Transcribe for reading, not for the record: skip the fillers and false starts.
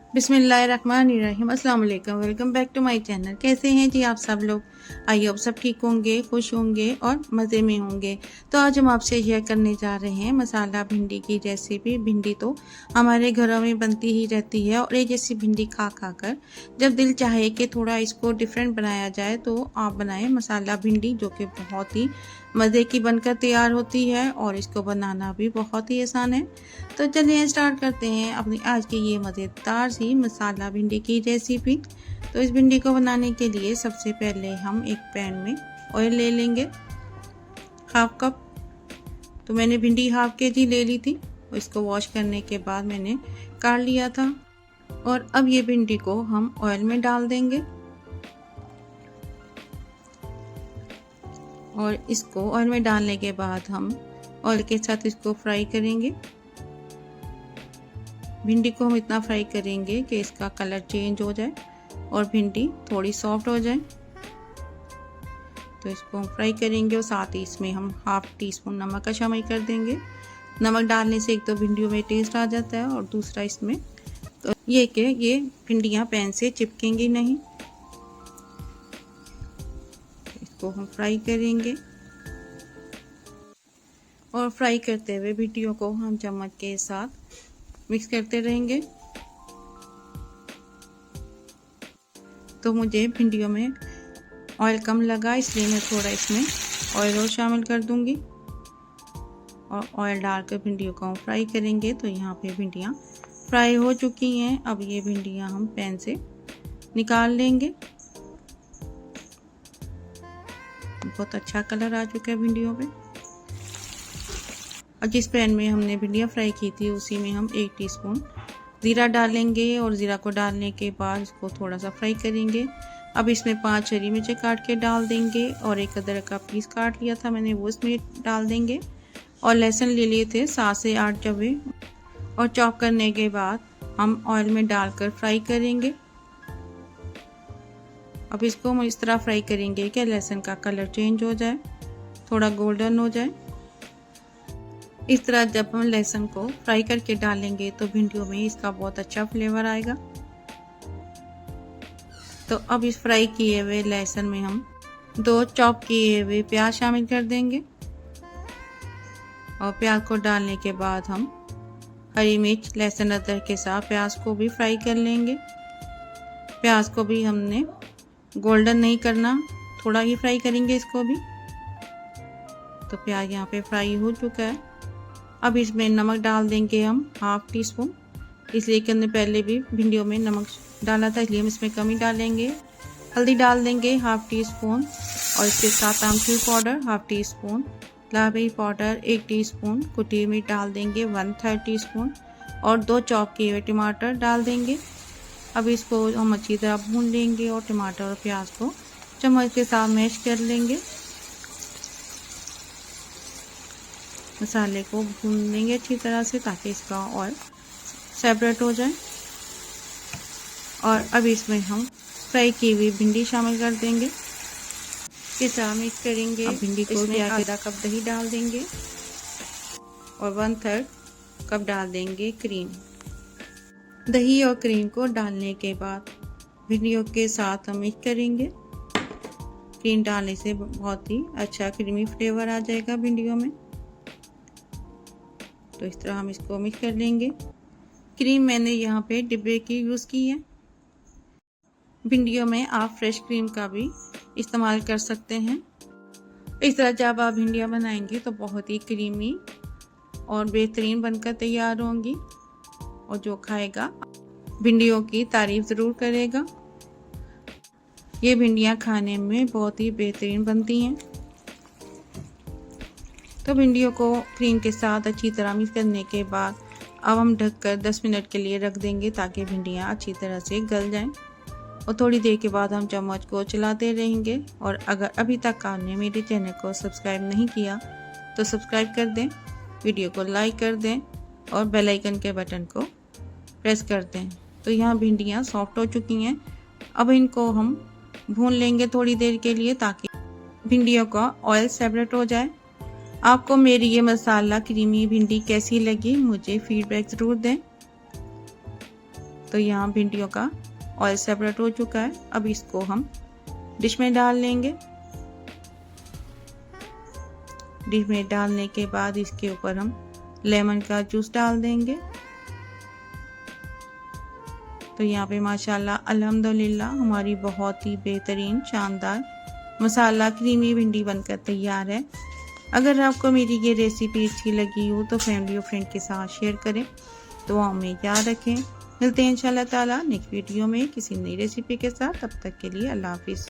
बिस्मिल्लाहिर्रहमानिर्रहीम। अस्सलाम वालेकुम। Welcome back to my channel. कैसे हैं जी आप सब लोग? आई होप सब ठीक होंगे, खुश होंगे और मज़े में होंगे। तो आज हम आपसे शेयर करने जा रहे हैं मसाला भिंडी की रेसिपी। भिंडी तो हमारे घरों में बनती ही रहती है और ये जैसी भिंडी खा खा कर जब दिल चाहे कि थोड़ा इसको डिफरेंट बनाया जाए तो आप बनाएं मसाला भिंडी, जो कि बहुत ही मज़े की बनकर तैयार होती है और इसको बनाना भी बहुत ही आसान है। तो चलिए स्टार्ट करते हैं अपनी आज की ये मज़ेदार सी मसाला भिंडी की रेसिपी। तो इस भिंडी को बनाने के लिए सबसे पहले हम एक पैन में ऑयल ले लेंगे, हाफ कप। तो मैंने भिंडी हाफ केजी ले ली थी और इसको वॉश करने के बाद मैंने काट लिया था। और अब ये भिंडी को हम ऑयल में डाल देंगे और इसको ऑयल में डालने के बाद हम ऑयल के साथ इसको फ्राई करेंगे। भिंडी को हम इतना फ्राई करेंगे कि इसका कलर चेंज हो जाए और भिंडी थोड़ी सॉफ्ट हो जाए। तो इसको हम फ्राई करेंगे और साथ ही इसमें हम हाफ टी स्पून नमक का शामिल कर देंगे। नमक डालने से एक तो भिंडियों में टेस्ट आ जाता है और दूसरा इसमें तो ये कि ये भिंडियाँ पैन से चिपकेंगी नहीं। इसको हम फ्राई करेंगे और फ्राई करते हुए भिंडियों को हम चम्मच के साथ मिक्स करते रहेंगे। तो मुझे भिंडियों में ऑयल कम लगा, इसलिए मैं थोड़ा इसमें ऑयल और शामिल कर दूंगी और ऑयल डालकर भिंडियों को हम फ्राई करेंगे। तो यहाँ पे भिंडियाँ फ्राई हो चुकी हैं। अब ये भिंडियाँ हम पैन से निकाल लेंगे। बहुत अच्छा कलर आ चुका है भिंडियों पे। और जिस पैन में हमने भिंडियाँ फ्राई की थी उसी में हम 1 टीस्पून ज़ीरा डालेंगे और ज़ीरा को डालने के बाद इसको थोड़ा सा फ्राई करेंगे। अब इसमें 5 हरी मिर्चें काट के डाल देंगे और एक अदरक का पीस काट लिया था मैंने, वो इसमें डाल देंगे। और लहसुन ले लिए थे 7 से 8 जवे और चॉप करने के बाद हम ऑयल में डालकर फ्राई करेंगे। अब इसको हम इस तरह फ्राई करेंगे कि लहसुन का कलर चेंज हो जाए, थोड़ा गोल्डन हो जाए। इस तरह जब हम लहसुन को फ्राई करके डालेंगे तो भिंडियों में इसका बहुत अच्छा फ्लेवर आएगा। तो अब इस फ्राई किए हुए लहसुन में हम 2 चॉप किए हुए प्याज शामिल कर देंगे और प्याज को डालने के बाद हम हरी मिर्च, लहसुन, अदरक के साथ प्याज को भी फ्राई कर लेंगे। प्याज को भी हमने गोल्डन नहीं करना, थोड़ा ही फ्राई करेंगे इसको भी। तो प्याज यहाँ पे फ्राई हो चुका है। अब इसमें नमक डाल देंगे हम हाफ टी स्पून, इसलिए कि हमने पहले भी भिंडियों में नमक डाला था, इसलिए हम इसमें कम ही डालेंगे। हल्दी डाल देंगे हाफ टी स्पून और इसके साथ आमचूर पाउडर हाफ टी स्पून, लाल मिर्च पाउडर 1 टीस्पून, कुटी हुई मिर्च डाल देंगे 1/3 टीस्पून और 2 चॉप किए हुए टमाटर डाल देंगे। अब इसको हम अच्छी तरह भून लेंगे और टमाटर और प्याज को चम्मच के साथ मैश कर लेंगे। मसाले को भून लेंगे अच्छी तरह से ताकि इसका ऑयल सेपरेट हो जाए। और अब इसमें हम फ्राई की हुई भिंडी शामिल कर देंगे, इसके साथ मिक्स करेंगे। अब भिंडी को भी आधा कप दही डाल देंगे और 1/3 कप डाल देंगे क्रीम। दही और क्रीम को डालने के बाद भिंडियों के साथ हम मिक्स करेंगे। क्रीम डालने से बहुत ही अच्छा क्रीमी फ्लेवर आ जाएगा भिंडियों में। तो इस तरह हम इसको मिक्स कर लेंगे। क्रीम मैंने यहाँ पे डिब्बे की यूज़ की है। भिंडियों में आप फ्रेश क्रीम का भी इस्तेमाल कर सकते हैं। इस तरह जब आप भिंडियाँ बनाएंगे तो बहुत ही क्रीमी और बेहतरीन बनकर तैयार होंगी और जो खाएगा भिंडियों की तारीफ ज़रूर करेगा। ये भिंडियाँ खाने में बहुत ही बेहतरीन बनती हैं। तो भिंडियों को क्रीम के साथ अच्छी तरह मिक्स करने के बाद अब हम ढककर 10 मिनट के लिए रख देंगे ताकि भिंडियाँ अच्छी तरह से गल जाएं। और थोड़ी देर के बाद हम चम्मच को चलाते रहेंगे। और अगर अभी तक आपने मेरे चैनल को सब्सक्राइब नहीं किया तो सब्सक्राइब कर दें, वीडियो को लाइक कर दें और बेल आइकन के बटन को प्रेस कर दें। तो यहाँ भिंडियाँ सॉफ्ट हो चुकी हैं। अब इनको हम भून लेंगे थोड़ी देर के लिए ताकि भिंडियों का ऑयल सेपरेट हो जाए। आपको मेरी ये मसाला क्रीमी भिंडी कैसी लगी मुझे फीडबैक ज़रूर दें। तो यहाँ भिंडियों का ऑयल सेपरेट हो चुका है। अब इसको हम डिश में डाल लेंगे। डिश में डालने के बाद इसके ऊपर हम लेमन का जूस डाल देंगे। तो यहाँ पे माशाल्लाह अल्हम्दुलिल्लाह हमारी बहुत ही बेहतरीन शानदार मसाला क्रीमी भिंडी बनकर तैयार है। अगर आपको मेरी ये रेसिपी अच्छी लगी हो तो फैमिली और फ्रेंड के साथ शेयर करें। तो हमें याद रखें, मिलते हैं इंशाल्लाह ताला नेक्स्ट वीडियो में किसी नई रेसिपी के साथ। तब तक के लिए अल्लाह हाफिज़।